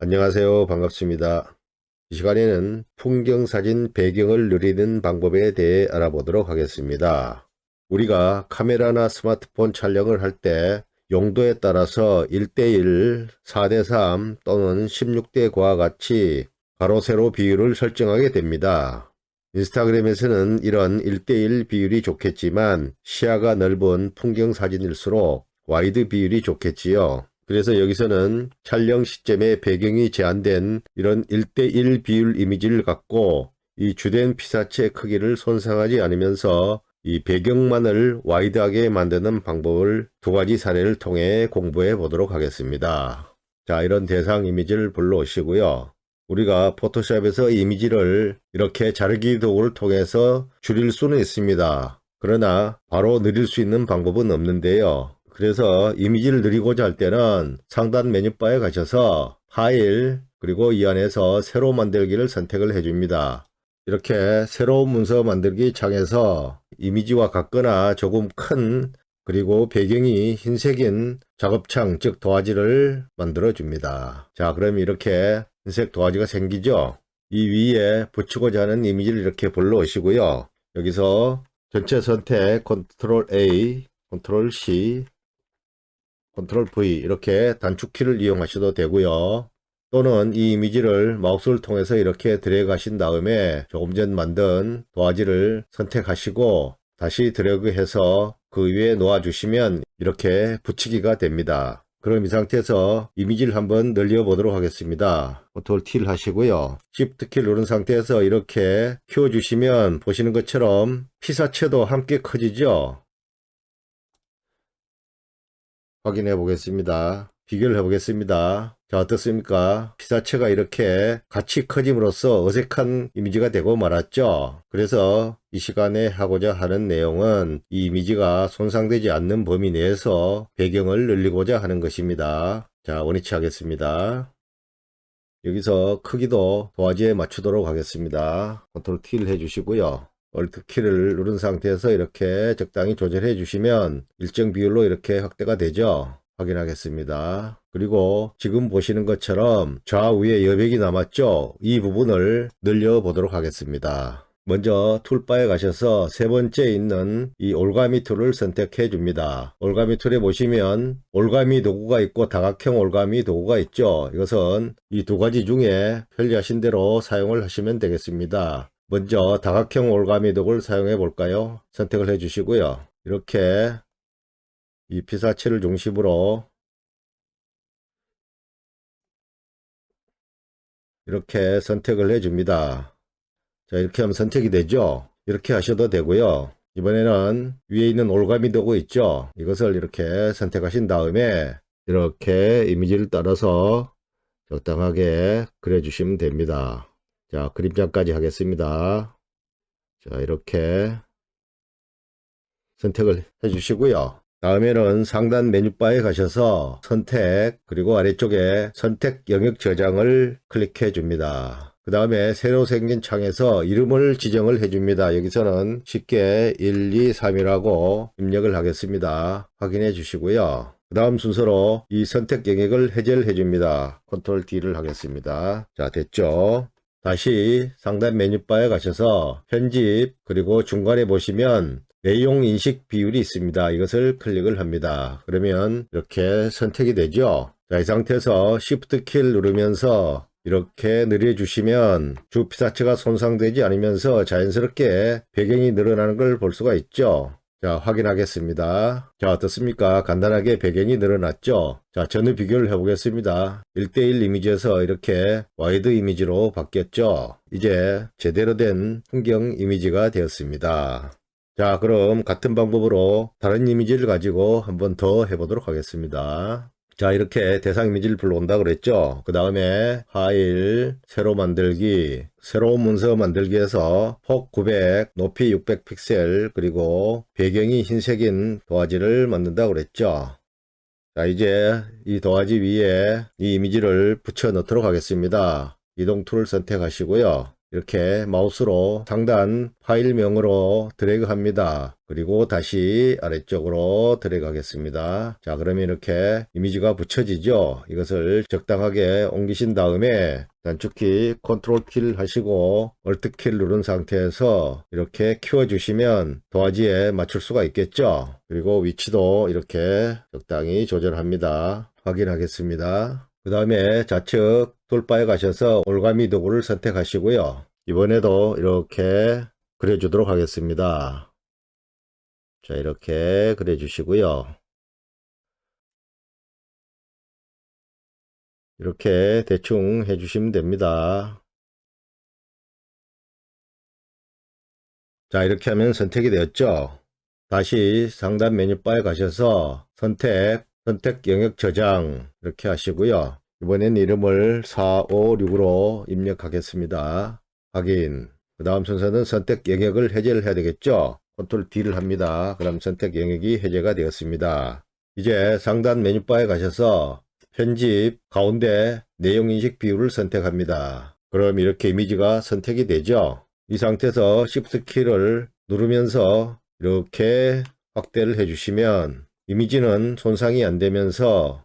안녕하세요. 반갑습니다. 이 시간에는 풍경사진 배경을 누리는 방법에 대해 알아보도록 하겠습니다. 우리가 카메라나 스마트폰 촬영을 할 때 용도에 따라서 1:1, 4:3 또는 16:9와 같이 가로, 세로 비율을 설정하게 됩니다. 인스타그램에서는 이런 1:1 비율이 좋겠지만 시야가 넓은 풍경사진일수록 와이드 비율이 좋겠지요. 그래서 여기서는 촬영 시점에 배경이 제한된 이런 1:1 비율 이미지를 갖고 이 주된 피사체 크기를 손상하지 않으면서 이 배경만을 와이드하게 만드는 방법을 두 가지 사례를 통해 공부해 보도록 하겠습니다. 자, 이런 대상 이미지를 불러오시고요. 우리가 포토샵에서 이미지를 이렇게 자르기 도구를 통해서 줄일 수는 있습니다. 그러나 바로 늘릴 수 있는 방법은 없는데요. 그래서 이미지를 늘리고자 할 때는 상단 메뉴바에 가셔서 파일, 그리고 이 안에서 새로 만들기를 선택을 해줍니다. 이렇게 새로운 문서 만들기 창에서 이미지와 같거나 조금 큰, 그리고 배경이 흰색인 작업창, 즉 도화지를 만들어 줍니다. 자, 그럼 이렇게 흰색 도화지가 생기죠. 이 위에 붙이고자 하는 이미지를 이렇게 불러오시고요. 여기서 전체 선택 컨트롤 A, 컨트롤 C, 컨트롤 V 이렇게 단축키를 이용하셔도 되고요. 또는 이 이미지를 마우스를 통해서 이렇게 드래그 하신 다음에 조금 전 만든 도화지를 선택하시고 다시 드래그해서 그 위에 놓아주시면 이렇게 붙이기가 됩니다. 그럼 이 상태에서 이미지를 한번 늘려 보도록 하겠습니다. 컨트롤 T를 하시고요. Shift 키를 누른 상태에서 이렇게 키워주시면 보시는 것처럼 피사체도 함께 커지죠. 확인해 보겠습니다. 비교를 해 보겠습니다. 자, 어떻습니까? 피사체가 이렇게 같이 커짐으로써 어색한 이미지가 되고 말았죠. 그래서 이 시간에 하고자 하는 내용은 이 이미지가 손상되지 않는 범위 내에서 배경을 늘리고자 하는 것입니다. 자, 원위치 하겠습니다. 여기서 크기도 도화지에 맞추도록 하겠습니다. 컨트롤 T를 해주시고요. Alt 키를 누른 상태에서 이렇게 적당히 조절해 주시면 일정 비율로 이렇게 확대가 되죠. 확인하겠습니다. 그리고 지금 보시는 것처럼 좌우에 여백이 남았죠. 이 부분을 늘려 보도록 하겠습니다. 먼저 툴바에 가셔서 세 번째 있는 이 올가미 툴을 선택해 줍니다. 올가미 툴에 보시면 올가미 도구가 있고 다각형 올가미 도구가 있죠. 이것은 이 두 가지 중에 편리하신 대로 사용을 하시면 되겠습니다. 먼저 다각형 올가미 도구를 사용해 볼까요? 선택을 해 주시고요. 이렇게 이 피사체를 중심으로 이렇게 선택을 해 줍니다. 자, 이렇게 하면 선택이 되죠. 이렇게 하셔도 되고요. 이번에는 위에 있는 올가미 도구 있죠. 이것을 이렇게 선택하신 다음에 이렇게 이미지를 따라서 적당하게 그려주시면 됩니다. 자, 그림자까지 하겠습니다. 자, 이렇게 선택을 해주시고요. 다음에는 상단 메뉴바에 가셔서 선택, 그리고 아래쪽에 선택 영역 저장을 클릭해 줍니다. 그 다음에 새로 생긴 창에서 이름을 지정을 해줍니다. 여기서는 쉽게 1, 2, 3이라고 입력을 하겠습니다. 확인해 주시고요. 그 다음 순서로 이 선택 영역을 해제를 해줍니다. 컨트롤 D를 하겠습니다. 자, 됐죠? 다시 상단 메뉴바에 가셔서 편집, 그리고 중간에 보시면 내용 인식 비율이 있습니다. 이것을 클릭을 합니다. 그러면 이렇게 선택이 되죠. 자, 이 상태에서 Shift 키를 누르면서 이렇게 늘려주시면 주 피사체가 손상되지 않으면서 자연스럽게 배경이 늘어나는 걸 볼 수가 있죠. 자, 확인하겠습니다. 자, 어떻습니까? 간단하게 배경이 늘어났죠? 자, 전후 비교를 해보겠습니다. 1:1 이미지에서 이렇게 와이드 이미지로 바뀌었죠? 이제 제대로 된 풍경 이미지가 되었습니다. 자, 그럼 같은 방법으로 다른 이미지를 가지고 한번 더 해보도록 하겠습니다. 자, 이렇게 대상 이미지를 불러온다 그랬죠. 그 다음에 파일, 새로 만들기, 새로운 문서 만들기에서 폭 900, 높이 600 픽셀, 그리고 배경이 흰색인 도화지를 만든다 그랬죠. 자, 이제 이 도화지 위에 이 이미지를 붙여 넣도록 하겠습니다. 이동 툴을 선택하시고요. 이렇게 마우스로 상단 파일명으로 드래그 합니다. 그리고 다시 아래쪽으로 드래그 하겠습니다. 자, 그러면 이렇게 이미지가 붙여지죠. 이것을 적당하게 옮기신 다음에 단축키 컨트롤 키를 하시고 얼트 키를 누른 상태에서 이렇게 키워주시면 도화지에 맞출 수가 있겠죠. 그리고 위치도 이렇게 적당히 조절합니다. 확인하겠습니다. 그 다음에 좌측 툴바에 가셔서 올가미 도구를 선택하시고요. 이번에도 이렇게 그려주도록 하겠습니다. 자, 이렇게 그려주시고요. 이렇게 대충 해주시면 됩니다. 자, 이렇게 하면 선택이 되었죠. 다시 상단 메뉴바에 가셔서 선택 영역 저장 이렇게 하시고요. 이번엔 이름을 4566으로 입력하겠습니다. 확인. 그 다음 순서는 선택 영역을 해제를 해야 되겠죠. 컨트롤 D를 합니다. 그럼 선택 영역이 해제가 되었습니다. 이제 상단 메뉴바에 가셔서 편집 가운데 내용인식 비율을 선택합니다. 그럼 이렇게 이미지가 선택이 되죠. 이 상태에서 Shift 키를 누르면서 이렇게 확대를 해주시면 이미지는 손상이 안 되면서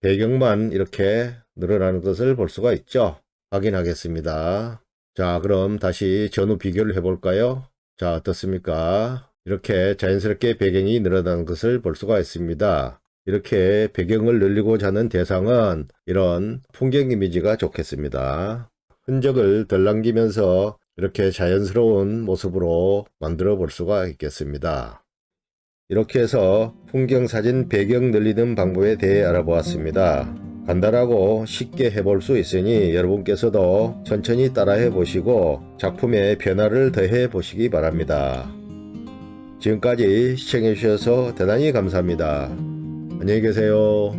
배경만 이렇게 늘어나는 것을 볼 수가 있죠. 확인하겠습니다. 자, 그럼 다시 전후 비교를 해볼까요? 자, 어떻습니까? 이렇게 자연스럽게 배경이 늘어나는 것을 볼 수가 있습니다. 이렇게 배경을 늘리고자 하는 대상은 이런 풍경 이미지가 좋겠습니다. 흔적을 덜 남기면서 이렇게 자연스러운 모습으로 만들어 볼 수가 있겠습니다. 이렇게 해서 풍경사진 배경 늘리는 방법에 대해 알아보았습니다. 간단하고 쉽게 해볼 수 있으니 여러분께서도 천천히 따라해 보시고 작품에 변화를 더해 보시기 바랍니다. 지금까지 시청해 주셔서 대단히 감사합니다. 안녕히 계세요.